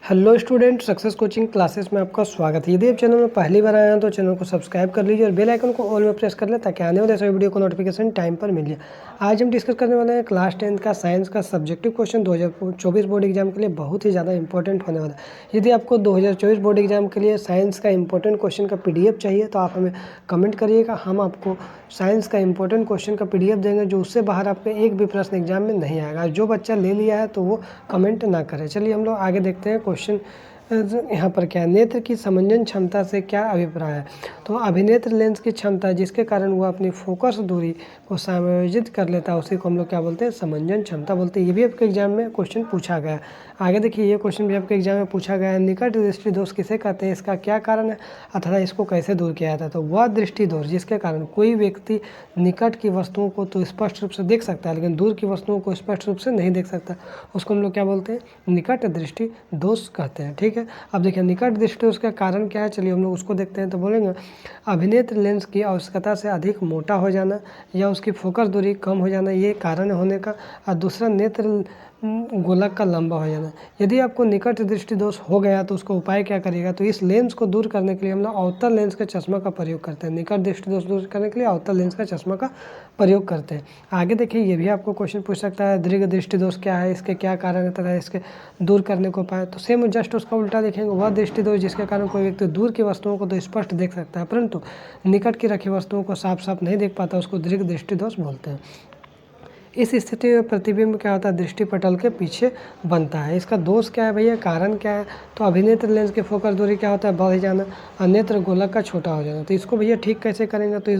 Hello student, success coaching classes में आपका स्वागत है। यदि आप चैनल में पहली बार आए हैं तो चैनल को सब्सक्राइब कर लीजिए और बेल आइकन को ऑल में प्रेस कर लें ताकि आने वाले सभी वीडियो को नोटिफिकेशन टाइम पर मिल जाए। आज हम डिस्कस करने वाले हैं क्लास 10 का साइंस का सब्जेक्टिव क्वेश्चन 2024 बोर्ड एग्जाम के लिए बहुत ही ज़्यादा इंपॉर्टेंट होने वाला है। यदि आपको 2024 बोर्ड एग्जाम के लिए साइंस का इंपॉर्टेंट क्वेश्चन का PDF चाहिए तो आप हमें कमेंट करिएगा। हम आपको साइंस का इंपॉर्टेंट क्वेश्चन का PDF देंगे जो उससे बाहर आपके एक भी प्रश्न एग्जाम में नहीं आएगा। जो बच्चा ले लिया है तो वो कमेंट ना करे। चलिए हम लोग आगे देखते हैं क्वेश्चन। यहाँ पर क्या है, नेत्र की समंजन क्षमता से क्या अभिप्राय है। तो अभिनेत्र लेंस की क्षमता जिसके कारण वह अपनी फोकस दूरी को समायोजित कर लेता है उसी को हम लोग क्या बोलते हैं, समंजन क्षमता बोलते हैं। ये भी आपके एग्जाम में क्वेश्चन पूछा गया है। आगे देखिए, ये क्वेश्चन भी आपके एग्जाम में पूछा गया है। निकट दृष्टि दोष किसे कहते हैं, इसका क्या कारण है अथवा इसको कैसे दूर किया जाता है। तो वह दृष्टि दोष जिसके कारण कोई व्यक्ति निकट की वस्तुओं को तो स्पष्ट रूप से देख सकता है लेकिन दूर की वस्तुओं को स्पष्ट रूप से नहीं देख सकता, उसको हम लोग क्या बोलते हैं, निकट दृष्टि दोष कहते हैं। ठीक है, अब देखिए निकट दृष्टि दोष का कारण क्या है, चलिए हम लोग उसको देखते हैं। तो बोलेंगे अभिनेत्र लेंस की आवश्यकता से अधिक मोटा हो जाना या उसकी फोकस दूरी कम हो जाना, ये कारण होने का। और दूसरा नेत्र गोलक का लंबा हो जाना। यदि आपको निकट दृष्टि दोष हो गया तो उसका उपाय क्या करिएगा, तो इस लेंस को दूर करने के लिए हम लोग अवतल लेंस का चश्मा का प्रयोग करते हैं। निकट दृष्टि दोष दूर करने के लिए अवतल लेंस का चश्मा का प्रयोग करते हैं। आगे देखिए, ये भी आपको क्वेश्चन पूछ सकता है, दीर्घ दृष्टि दोष क्या है, इसके क्या कारण है तथा इसके दूर करने को उपाय। तो सेम जस्ट उसका उल्टा देखेंगे, वह दृष्टि दोष जिसके कारण कोई व्यक्ति दूर की वस्तुओं को तो स्पष्ट देख सकता है परंतु निकट की रखी वस्तुओं को साफ साफ नहीं देख पाता, उसको दीर्घ दृष्टि दोष बोलते हैं। इस स्थिति में प्रतिबिंब क्या होता है, दृष्टि पटल के पीछे बनता है। इसका दोष क्या है भैया, कारण क्या है, तो अभिनेत्र लेंस की फोकस दूरी क्या होता है, बढ़ जाना और नेत्र गोलक का छोटा हो जाना। तो इसको भैया ठीक कैसे करेंगे, तो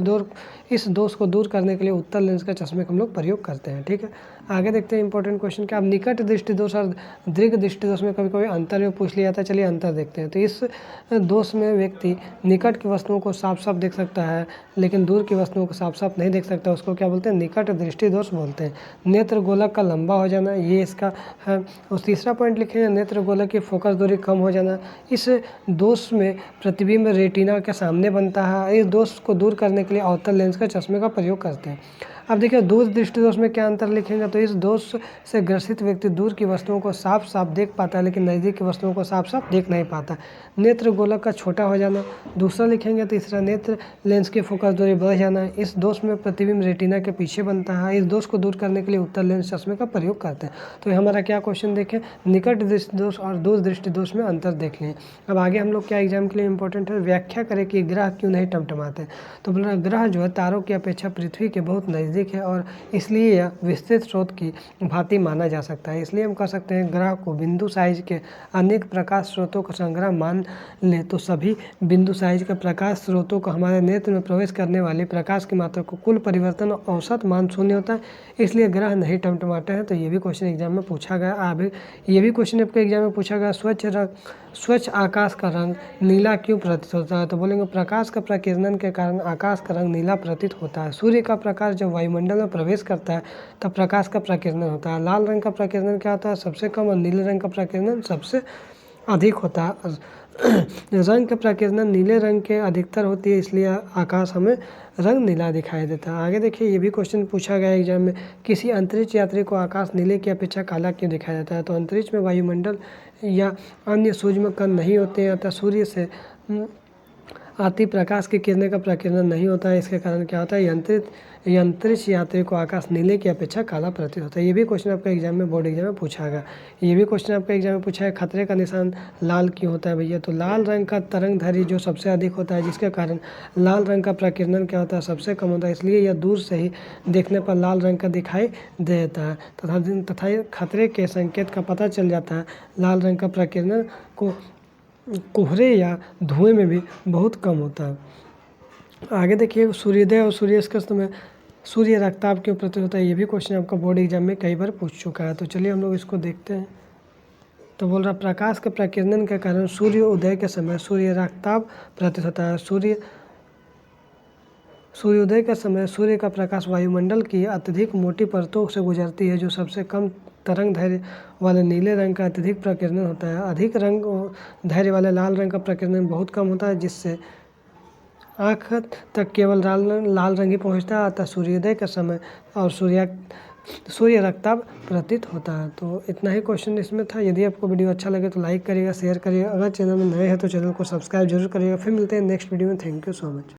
इस दोष को दूर करने के लिए उत्तल लेंस का चश्मे का हम लोग प्रयोग करते हैं। ठीक है, आगे देखते हैं इंपॉर्टेंट क्वेश्चन क्या। अब निकट दृष्टि दोष और दीर्घ दृष्टि दोष में कभी कभी अंतर में पूछ लिया जाता है। चलिए अंतर देखते हैं। तो इस दोष में व्यक्ति निकट की वस्तुओं को साफ साफ देख सकता है लेकिन दूर की वस्तुओं को साफ साफ नहीं देख सकता, उसको क्या बोलते हैं, निकट दृष्टि दोष बोलते हैं। नेत्र गोलक का लंबा हो जाना, ये इसका है। और तीसरा पॉइंट लिखेंगे, नेत्र गोलक की फोकस दूरी कम हो जाना। इस दोष में प्रतिबिंब रेटिना के सामने बनता है। इस दोष को दूर करने के लिए अवतल लेंस का चश्मे का प्रयोग करते हैं। अब देखिए, दूर दृष्टि दोष में क्या अंतर लिखेंगे, तो इस दोष से ग्रसित व्यक्ति दूर की वस्तुओं को साफ साफ देख पाता है लेकिन नज़दीक की वस्तुओं को साफ साफ देख नहीं पाता। नेत्र गोलक का छोटा हो जाना दूसरा लिखेंगे। तीसरा, नेत्र लेंस की फोकस दूरी बढ़ जाना। इस दोष में प्रतिबिंब रेटिना के पीछे बनता है। इस दोष को दूर करने के लिए उत्तल लेंस चश्मे का प्रयोग करते हैं। तो हमारा क्या क्वेश्चन देखें, निकट दृष्टि दोष और दूर दृष्टि दोष में अंतर देख लें। अब आगे हम लोग क्या एग्जाम के लिए इंपॉर्टेंट है, व्याख्या करें कि ग्रह क्यों नहीं टमटमाते। तो बोल रहा ग्रह जो है तारों की अपेक्षा पृथ्वी के बहुत नज़दीक है और इसलिए यह विस्तृत स्रोत की भांति माना जा सकता है। इसलिए हम कह सकते हैं ग्रह को बिंदु साइज के अनेक प्रकाश स्रोतों का संग्रह मान ले तो सभी बिंदु साइज के प्रकाश स्रोतों को हमारे नेत्र में प्रवेश करने वाले प्रकाश की मात्रा को कुल परिवर्तन औसत मान शून्य होता है, इसलिए ग्रह नहीं टमटमाते हैं। तो ये भी क्वेश्चन एग्जाम में पूछा गया। अभी ये भी क्वेश्चन आपके एग्जाम में पूछा गया, स्वच्छ आकाश का रंग नीला क्यों प्रतीत होता है। तो बोलेंगे प्रकाश का प्रकीर्णन के कारण आकाश का रंग नीला प्रतीत होता है। सूर्य का प्रकाश जब वायुमंडल में प्रवेश करता है तब प्रकाश का प्रकीर्णन होता है। लाल रंग का प्रकीर्णन क्या होता है, सबसे कम, और नीले रंग का प्रकीर्णन सबसे अधिक होता है। रंग के प्रकीर्णन नीले रंग के अधिकतर होती है, इसलिए आकाश हमें रंग नीला दिखाई देता है। आगे देखिए, ये भी क्वेश्चन पूछा गया एग्जाम में, किसी अंतरिक्ष यात्री को आकाश नीले की अपेक्षा काला क्यों दिखाया जाता है। तो अंतरिक्ष में वायुमंडल या अन्य सूक्ष्म कण नहीं होते हैं अतः सूर्य से आती प्रकाश की किरणें का प्रकीर्णन नहीं होता है। इसके कारण क्या होता है, अंतरिक्ष यात्री को आकाश नीले की अपेक्षा काला प्रतीत होता है। ये भी क्वेश्चन आपका एग्जाम में, बोर्ड एग्जाम में पूछा गया। ये भी क्वेश्चन आपका एग्जाम में पूछा है, खतरे का निशान लाल क्यों होता है भैया। तो लाल रंग का तरंग दैर्घ्य जो सबसे अधिक होता है जिसके कारण लाल रंग का प्रकीर्णन क्या होता है, सबसे कम होता है, इसलिए यह दूर से ही देखने पर लाल रंग का दिखाई देता है तथा खतरे के संकेत का पता चल जाता है। लाल रंग का प्रकीर्णन को कोहरे या धुएं में भी बहुत कम होता है। आगे देखिए, सूर्योदय और सूर्यास्त में सूर्य रक्ताभ क्यों प्रतीत होता है। ये भी क्वेश्चन आपका बोर्ड एग्जाम में कई बार पूछ चुका है। तो चलिए हम लोग इसको देखते हैं। तो बोल रहा प्रकाश के प्रकीर्णन के कारण सूर्य उदय के समय सूर्य रक्ताभ प्रतीत होता है। सूर्योदय के समय सूर्य का प्रकाश वायुमंडल की अत्यधिक मोटी परतों से गुजरती है जो सबसे कम तरंग दैर्घ्य वाले नीले रंग का अत्यधिक प्रकीर्णन होता है। अधिक रंग दैर्घ्य वाले लाल रंग का प्रकीर्णन बहुत कम होता है जिससे आँख तक केवल लाल रंग ही पहुँचता है। अतः सूर्योदय के समय और सूर्य रक्ताभ प्रतीत होता है। तो इतना ही क्वेश्चन इसमें था। यदि आपको वीडियो अच्छा लगे तो लाइक करिएगा, शेयर करिएगा। अगर चैनल में नए हैं तो चैनल को सब्सक्राइब जरूर करिएगा। फिर मिलते हैं नेक्स्ट वीडियो में। Thank you so much.